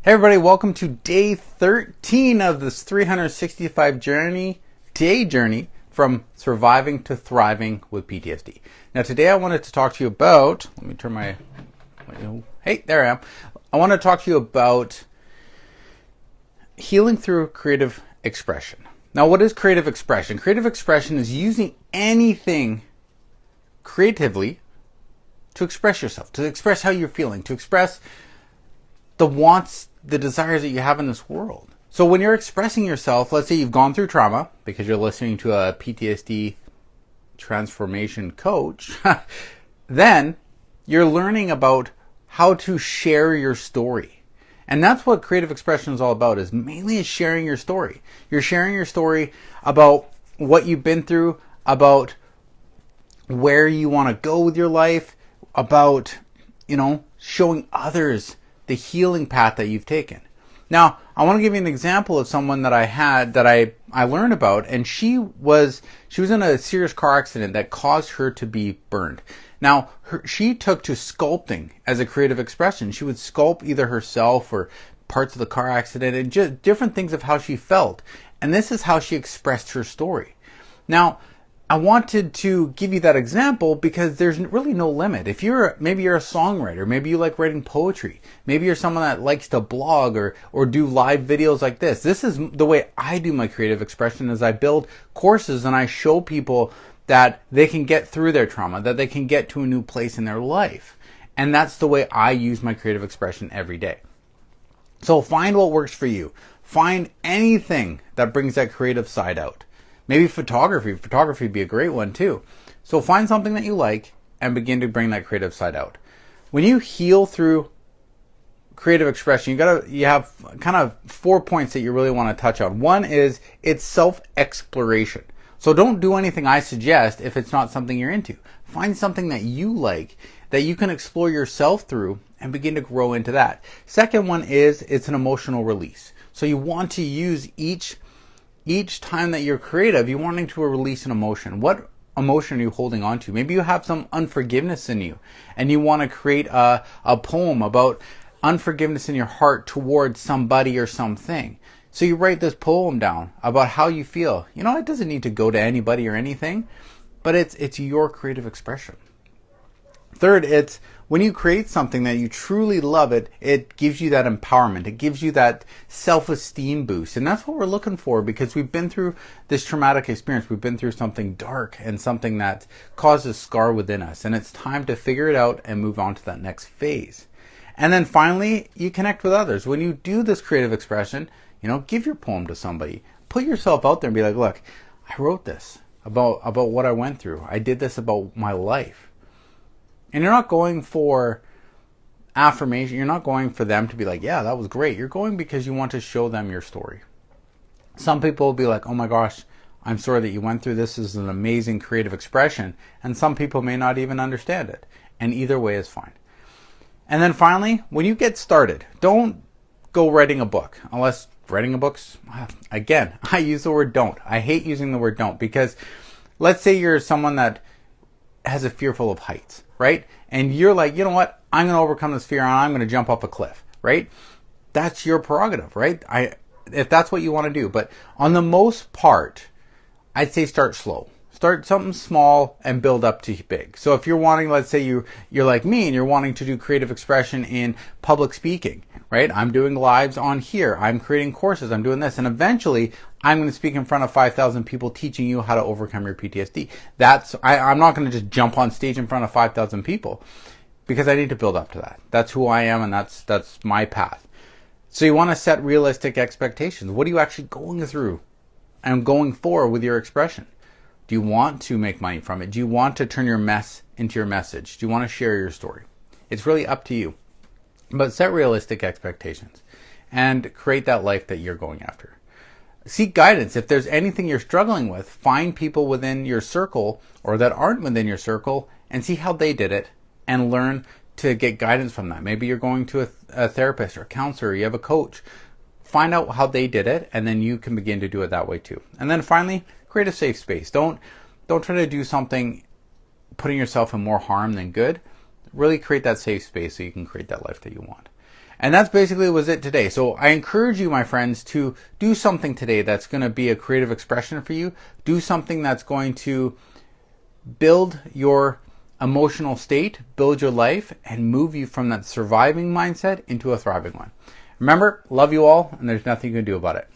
Hey everybody, welcome to day 13 of this 365 day journey from surviving to thriving with PTSD. Now today I wanted to talk to you about, hey, there I am. I want to talk to you about healing through creative expression. Now what is creative expression? Creative expression is using anything creatively to express yourself, to express how you're feeling, to express the wants, the desires that you have in this world. So when you're expressing yourself, let's say you've gone through trauma because you're listening to a PTSD transformation coach, then you're learning about how to share your story. And that's what creative expression is all about, is mainly sharing your story. You're sharing your story about what you've been through, about where you want to go with your life, about, showing others the healing path that you've taken. Now, I want to give you an example of someone that I had that I learned about, and she was in a serious car accident that caused her to be burned. Now, she took to sculpting as a creative expression. She would sculpt either herself or parts of the car accident and just different things of how she felt. And this is how she expressed her story. Now, I wanted to give you that example because there's really no limit. Maybe you're a songwriter, maybe you like writing poetry, maybe you're someone that likes to blog or do live videos like this. This is the way I do my creative expression, is I build courses and I show people that they can get through their trauma, that they can get to a new place in their life. And that's the way I use my creative expression every day. So find what works for you. Find anything that brings that creative side out. Maybe photography. Photography would be a great one too. So find something that you like and begin to bring that creative side out. When you heal through creative expression, you have kind of 4 points that you really want to touch on. One is it's self-exploration. So don't do anything I suggest if it's not something you're into. Find something that you like, that you can explore yourself through and begin to grow into that. Second one is it's an emotional release. So you want to use each time that you're creative, you're wanting to release an emotion. What emotion are you holding on to? Maybe you have some unforgiveness in you and you want to create a poem about unforgiveness in your heart towards somebody or something. So you write this poem down about how you feel. It doesn't need to go to anybody or anything, but it's your creative expression. Third, it's when you create something that you truly love, it gives you that empowerment. It gives you that self-esteem boost. And that's what we're looking for, because we've been through this traumatic experience. We've been through something dark and something that causes scar within us. And it's time to figure it out and move on to that next phase. And then finally, you connect with others. When you do this creative expression, give your poem to somebody. Put yourself out there and be like, look, I wrote this about what I went through. I did this about my life. And you're not going for affirmation. You're not going for them to be like, yeah, that was great. You're going because you want to show them your story. Some people will be like, oh my gosh, I'm sorry that you went through this. This is an amazing creative expression. And some people may not even understand it. And either way is fine. And then finally, when you get started, don't go writing a book. Unless writing a book's, again, I use the word don't. I hate using the word don't, because let's say you're someone that has a fearful of heights, right? And you're like, you know what? I'm going to overcome this fear and I'm going to jump off a cliff, right? That's your prerogative, right? If that's what you want to do. But on the most part, I'd say start slow. Start something small and build up to big. So if you're wanting, let's say you're like me and you're wanting to do creative expression in public speaking, right? I'm doing lives on here. I'm creating courses. I'm doing this. And eventually I'm going to speak in front of 5,000 people teaching you how to overcome your PTSD. I'm not going to just jump on stage in front of 5,000 people, because I need to build up to that. That's who I am, and that's my path. So you want to set realistic expectations. What are you actually going through and going for with your expression? Do you want to make money from it? Do you want to turn your mess into your message? Do you want to share your story? It's really up to you. But set realistic expectations and create that life that you're going after. Seek guidance. If there's anything you're struggling with, find people within your circle or that aren't within your circle and see how they did it and learn to get guidance from that. Maybe you're going to a therapist or a counselor, you have a coach. Find out how they did it, and then you can begin to do it that way too. And then finally, create a safe space. Don't try to do something putting yourself in more harm than good. Really create that safe space so you can create that life that you want. And that's basically was it today. So I encourage you, my friends, to do something today that's going to be a creative expression for you. Do something that's going to build your emotional state, build your life, and move you from that surviving mindset into a thriving one. Remember, love you all, and there's nothing you can do about it.